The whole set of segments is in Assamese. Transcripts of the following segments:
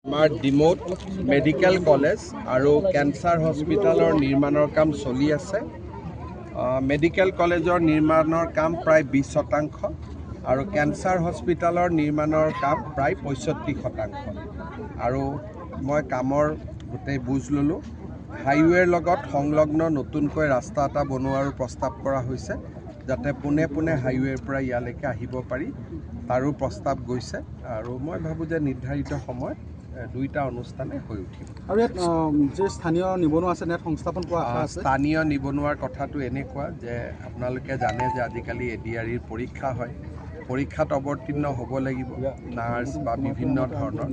আমাৰ ডিমৌত মেডিকেল কলেজ আৰু কেঞ্চাৰ হস্পিটেলৰ নিৰ্মাণৰ কাম চলি আছে। মেডিকেল কলেজৰ নিৰ্মাণৰ কাম প্ৰায় 20% আৰু কেঞ্চাৰ হস্পিটেলৰ নিৰ্মাণৰ কাম প্ৰায় 65%। আৰু মই কামৰ গোটেই বুজ ল'লোঁ। হাইৱেৰ লগত সংলগ্ন নতুনকৈ ৰাস্তা এটা বনোৱাৰো প্ৰস্তাৱ কৰা হৈছে, যাতে পোনে পোনে হাইৱেৰ পৰা ইয়ালৈকে আহিব পাৰি, তাৰো প্ৰস্তাৱ গৈছে। আৰু মই ভাবোঁ যে নিৰ্ধাৰিত সময়ত দুইটা অনুষ্ঠানে হৈ উঠিব। আৰু ইয়াত যে স্থানীয় নিবনুৱা আছে, ইয়াত সংস্থাপন পোৱা আশা আছে। স্থানীয় নিবনুৱাৰ কথাটো এনেকুৱা যে আপোনালোকে জানে যে আজিকালি ADREৰ পৰীক্ষা হয়, পৰীক্ষাত অৱতীৰ্ণ হ'ব লাগিব নাৰ্ছ বা বিভিন্ন ধৰণৰ।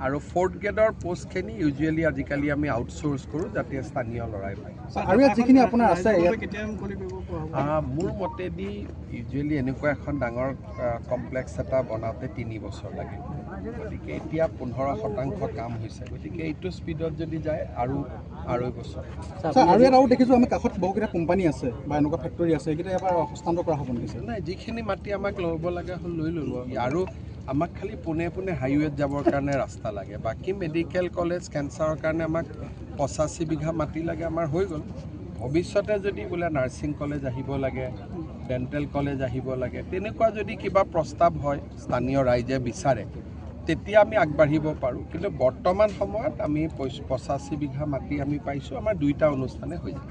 আৰু 4th গ্ৰেডৰ পষ্টখিনি ইউজুৱেলি আজিকালি আমি আউটচোৰ্চ কৰোঁ, যাতে স্থানীয় ল'ৰাই পায়। আৰু ইয়াত যিখিনি আপোনাৰ আছে, মোৰ মতেদি ইউজুৱেলি এনেকুৱা এখন ডাঙৰ কমপ্লেক্স এটা বনাওঁতে 3 বছৰ লাগে। গতিকে এতিয়া 15% কাম হৈছে, গতিকে এইটো স্পীডত যদি যায় আৰু 2.5 বছৰ। আৰু ইয়াত আৰু দেখিছোঁ আমি কাষত বহুকেইটা কোম্পানী আছে বা এনেকুৱা ফেক্টৰী আছে, এইকেইটা এবাৰ হস্তান্তৰ কৰা হ'ব নেকি? নাই, যিখিনি মাটি আমাক ল'ব লগা হ'ল লৈ ল'লোঁ। আৰু আমাক খালি পোনে পোনে হাইৱেত যাবৰ কাৰণে ৰাস্তা লাগে। বাকী মেডিকেল কলেজ কেঞ্চাৰৰ কাৰণে আমাক 85 বিঘা মাটি লাগে, আমাৰ হৈ গ'ল। ভৱিষ্যতে যদি বোলে নাৰ্ছিং কলেজ আহিব লাগে, ডেণ্টেল কলেজ আহিব লাগে, তেনেকুৱা যদি কিবা প্ৰস্তাৱ হয়, স্থানীয় ৰাইজে বিচাৰে, তেতিয়া আমি আগবাঢ়িব পাৰোঁ। কিন্তু বৰ্তমান সময়ত আমি 85 বিঘা মাটি আমি পাইছোঁ, আমাৰ দুইটা অনুষ্ঠানে হৈ যাব।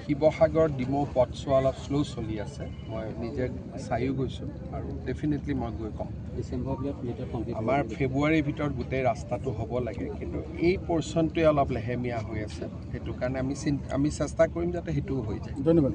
শিৱসাগৰ ডিমৌ পথছোৱা অলপ শ্ল' চলি আছে, মই নিজে চায়ো গৈছোঁ আৰু ডেফিনেটলি মই গৈ ক'ম। আমাৰ ফেব্ৰুৱাৰীৰ ভিতৰত গোটেই ৰাস্তাটো হ'ব লাগে, কিন্তু এই পৰ্চনটোৱে অলপ লেহেমীয়া হৈ আছে। সেইটো কাৰণে আমি চেষ্টা কৰিম যাতে সেইটোও হৈ যায়। ধন্যবাদ।